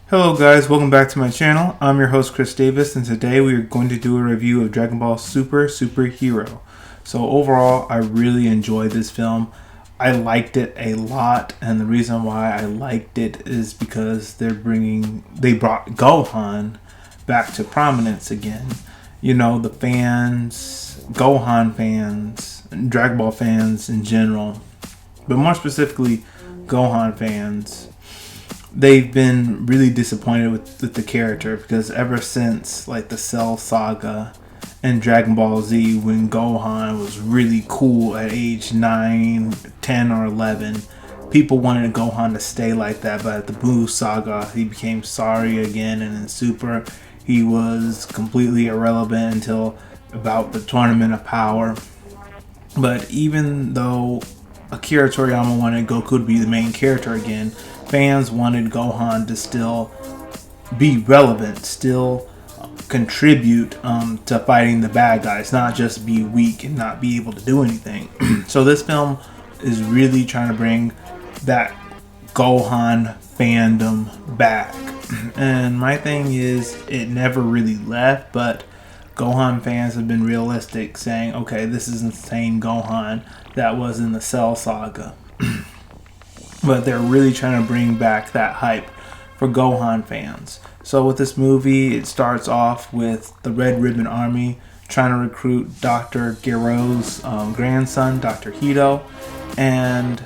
Hello guys, welcome back to my channel. I'm your host Chris Davis, and today we are going to do a review of Dragon Ball Super Hero. So overall, I really enjoyed this film. I liked it a lot, and the reason why I liked it is because they brought Gohan back to prominence again. You know, the fans, Gohan fans, and Dragon Ball fans in general, but more specifically Gohan fans, they've been really disappointed with the character because ever since like the Cell Saga and Dragon Ball Z, when Gohan was really cool at age 9, 10, or 11, people wanted Gohan to stay like that. But at the Buu Saga, he became sorry again, and in Super, he was completely irrelevant until about the Tournament of Power. But even though Akira Toriyama wanted Goku to be the main character again, fans wanted Gohan to still be relevant, still contribute to fighting the bad guys, not just be weak and not be able to do anything. So this film is really trying to bring that Gohan fandom back. And my thing is, it never really left, but Gohan fans have been realistic, saying, okay, this is the same Gohan that was in the Cell Saga. But they're really trying to bring back that hype for Gohan fans. So with this movie, it starts off with the Red Ribbon Army trying to recruit Dr. Gero's grandson, Dr. Hedo. And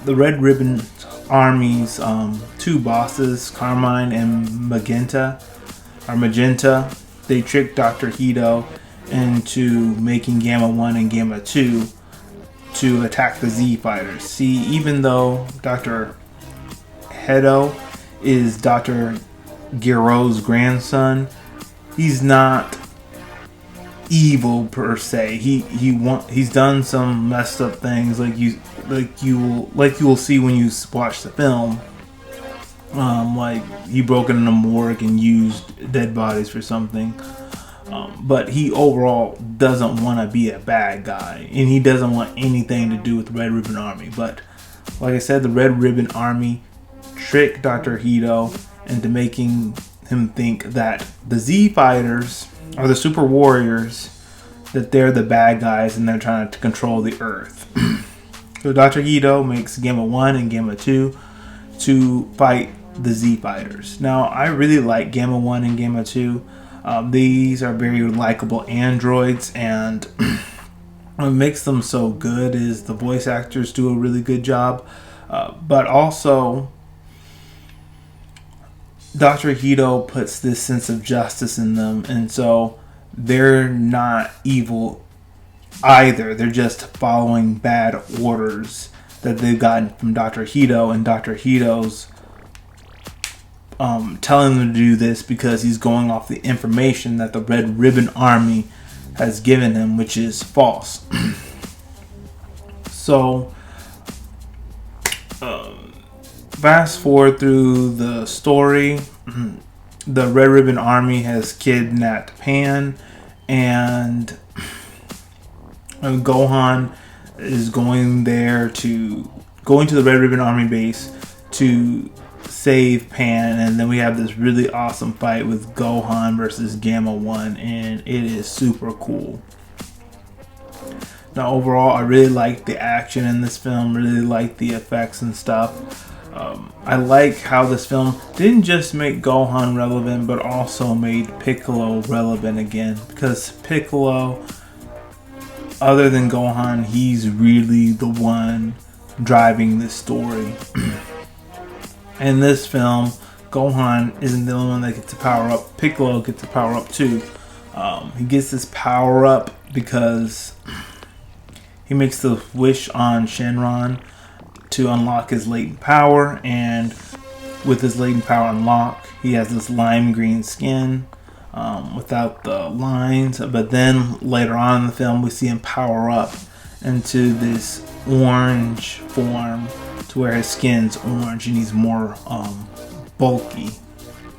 the Red Ribbon Army's two bosses, Carmine and Magenta, they tricked Dr. Hedo into making Gamma 1 and Gamma 2 to attack the Z fighters. See, even though Dr. Hedo is Dr. Gero's grandson, he's not evil per se. He's done some messed up things, like you will see when you watch the film. Like he broke into a morgue and used dead bodies for something. But he overall doesn't want to be a bad guy, and he doesn't want anything to do with the Red Ribbon Army. But like I said, the Red Ribbon Army tricked Dr. Hedo into making him think that the Z fighters are the super warriors, that they're the bad guys and they're trying to control the earth. So Dr. Hedo makes Gamma 1 and Gamma 2 to fight the Z fighters. Now, I really like Gamma 1 and Gamma 2. These are very likable androids, and what makes them so good is the voice actors do a really good job, but also Dr. Hedo puts this sense of justice in them, and so they're not evil either. They're just following bad orders that they've gotten from Dr. Hedo, and Dr. Hedo's telling them to do this because he's going off the information that the Red Ribbon Army has given him, which is false. So, fast forward through the story, the Red Ribbon Army has kidnapped Pan, and Gohan is going to the Red Ribbon Army base to save Pan, and then we have this really awesome fight with Gohan versus Gamma 1, and it is super cool. Now overall, I really like the action in this film, really like the effects and stuff. I like how this film didn't just make Gohan relevant, but also made Piccolo relevant again, because Piccolo, other than Gohan, he's really the one driving this story. In this film, Gohan isn't the only one that gets to power up. Piccolo gets to power up too. He gets this power up because he makes the wish on Shenron to unlock his latent power, and with his latent power unlocked, he has this lime green skin without the lines. But then later on in the film, we see him power up into this orange form, to where his skin's orange and he's more bulky,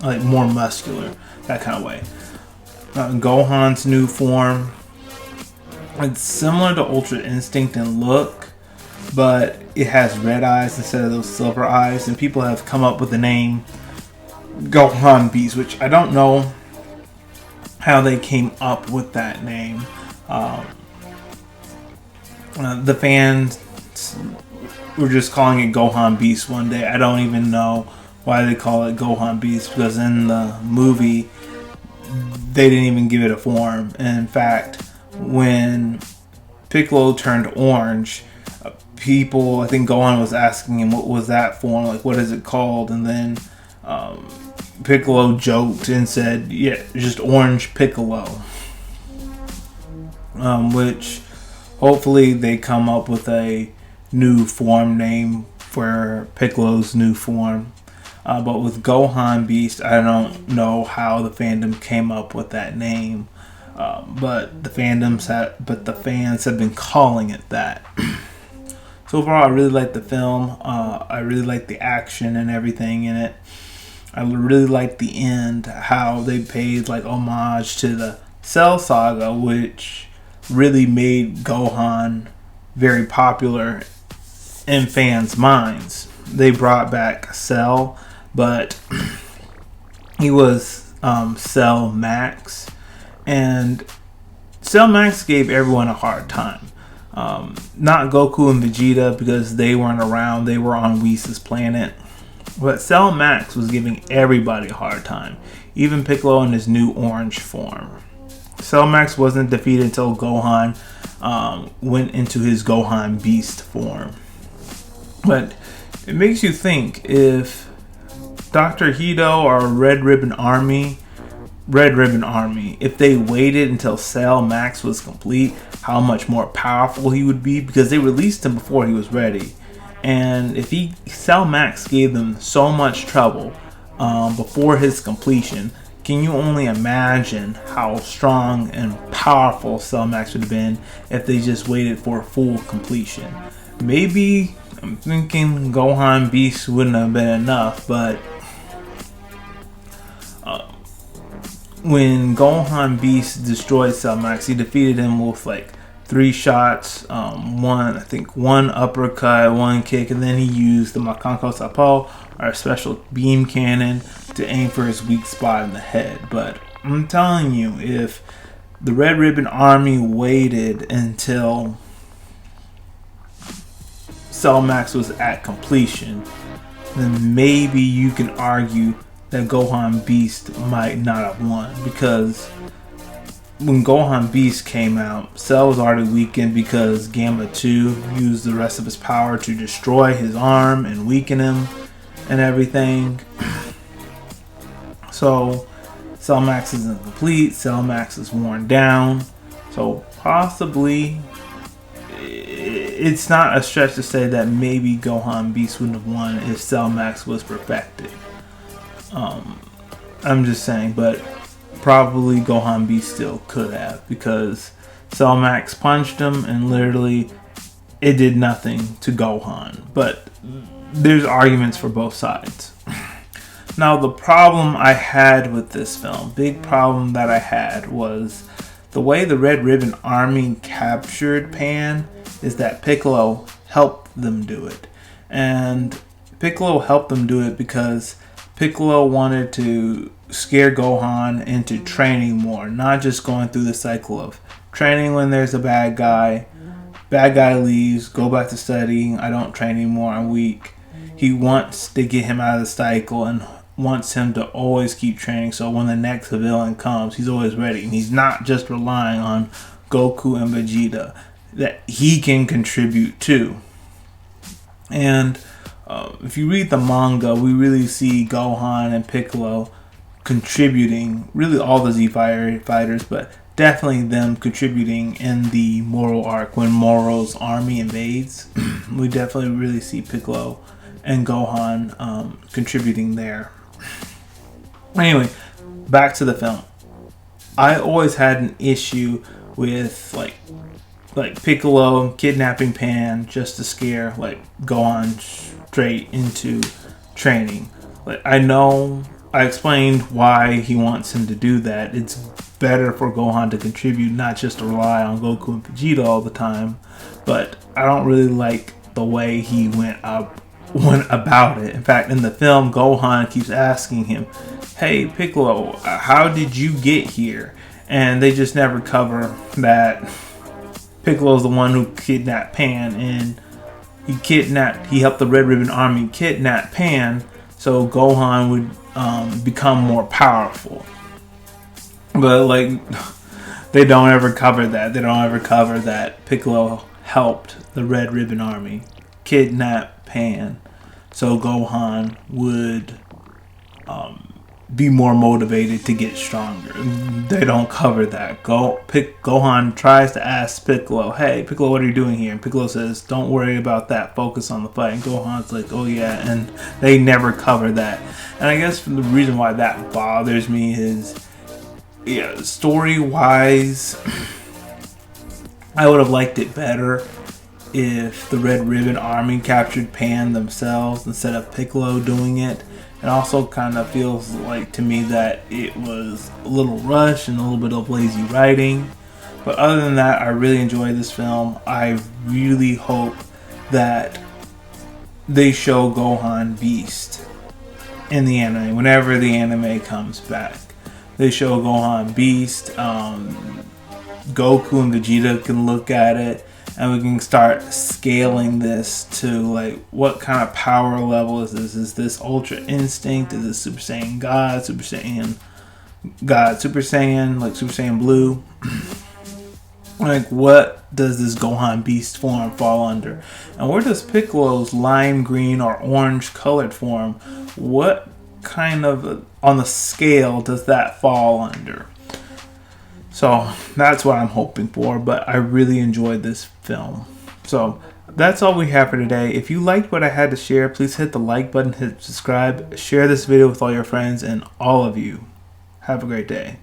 like more muscular, that kind of way. Gohan's new form, it's similar to Ultra Instinct in look, but it has red eyes instead of those silver eyes, and people have come up with the name Gohan Beast, which I don't know how they came up with that name. The fans were just calling it Gohan Beast one day. I don't even know why they call it Gohan Beast, because in the movie they didn't even give it a form. And in fact, when Piccolo turned orange, people, I think Gohan was asking him what was that form, like what is it called, and then Piccolo joked and said, yeah, just Orange Piccolo. Which hopefully they come up with a new form name for Piccolo's new form. But with Gohan Beast, I don't know how the fandom came up with that name. But the fans have been calling it that. So overall, I really like the film. I really like the action and everything in it. I really like the end, how they paid like homage to the Cell Saga, which really made Gohan very popular in fans' minds. They brought back Cell, but he was Cell Max, and Cell Max gave everyone a hard time. Not Goku and Vegeta, because they weren't around. They were on Whis' planet. But Cell Max was giving everybody a hard time, even Piccolo in his new orange form. Cell Max wasn't defeated until Gohan went into his Gohan Beast form. But it makes you think, if Dr. Hedo or Red Ribbon Army, if they waited until Cell Max was complete, how much more powerful he would be, because they released him before he was ready. And if Cell Max gave them so much trouble before his completion, can you only imagine how strong and powerful Cell Max would have been if they just waited for full completion? Maybe, I'm thinking Gohan Beast wouldn't have been enough, but when Gohan Beast destroyed Cell Max, he defeated him with like 3 shots, one uppercut, 1 kick, and then he used the Makanko Sapo, our special beam cannon, to aim for his weak spot in the head. But I'm telling you, if the Red Ribbon Army waited until Cell Max was at completion, then maybe you can argue that Gohan Beast might not have won, because when Gohan Beast came out, Cell was already weakened because Gamma 2 used the rest of his power to destroy his arm and weaken him and everything. So Cell Max isn't complete, Cell Max is worn down. So possibly, it's not a stretch to say that maybe Gohan Beast wouldn't have won if Cell Max was perfected. I'm just saying, but probably Gohan Beast still could have, because Cell Max punched him and literally it did nothing to Gohan. But there's arguments for both sides. Now, the problem I had with this film, big problem that I had, was the way the Red Ribbon Army captured Pan is that Piccolo helped them do it. And Piccolo helped them do it because Piccolo wanted to scare Gohan into training more, not just going through the cycle of training when there's a bad guy leaves, go back to studying, I don't train anymore, I'm weak. He wants to get him out of the cycle and wants him to always keep training, so when the next villain comes, he's always ready. And he's not just relying on Goku and Vegeta, that he can contribute to. And if you read the manga, we really see Gohan and Piccolo contributing, really all the Z fighters, but definitely them contributing in the Moro arc when Moro's army invades. We definitely really see Piccolo and Gohan contributing there. Anyway, back to the film. I always had an issue with like Piccolo kidnapping Pan just to scare Gohan straight into training. I know I explained why he wants him to do that. It's better for Gohan to contribute, not just to rely on Goku and Vegeta all the time. But I don't really like the way he went went about it. In fact, in the film, Gohan keeps asking him, "Hey Piccolo, how did you get here?" And they just never cover that Piccolo's the one who kidnapped Pan, and he helped the Red Ribbon Army kidnap Pan, so Gohan would become more powerful. But like, they don't ever cover that. They don't ever cover that Piccolo helped the Red Ribbon Army kidnap Pan, so Gohan would be more motivated to get stronger. They don't cover that. Gohan tries to ask Piccolo, "Hey Piccolo, what are you doing here?" And Piccolo says, "Don't worry about that. Focus on the fight." And Gohan's like, "Oh yeah," and they never cover that. And I guess the reason why that bothers me is, yeah, story-wise, I would have liked it better if the Red Ribbon Army captured Pan themselves instead of Piccolo doing it. It also kind of feels like to me that it was a little rushed and a little bit of lazy writing. But other than that, I really enjoyed this film. I really hope that they show Gohan Beast in the anime. Whenever the anime comes back, they show Gohan Beast. Goku and Vegeta can look at it, and we can start scaling this to like, what kind of power level is this? Is this Ultra Instinct? Is this Super Saiyan God? Super Saiyan God? Super Saiyan? Like Super Saiyan Blue? Like, what does this Gohan Beast form fall under? And where does Piccolo's lime green or orange colored form, what kind of, on the scale, does that fall under? So that's what I'm hoping for, but I really enjoyed this film. So that's all we have for today. If you liked what I had to share, please hit the like button, hit subscribe, share this video with all your friends, and all of you. Have a great day.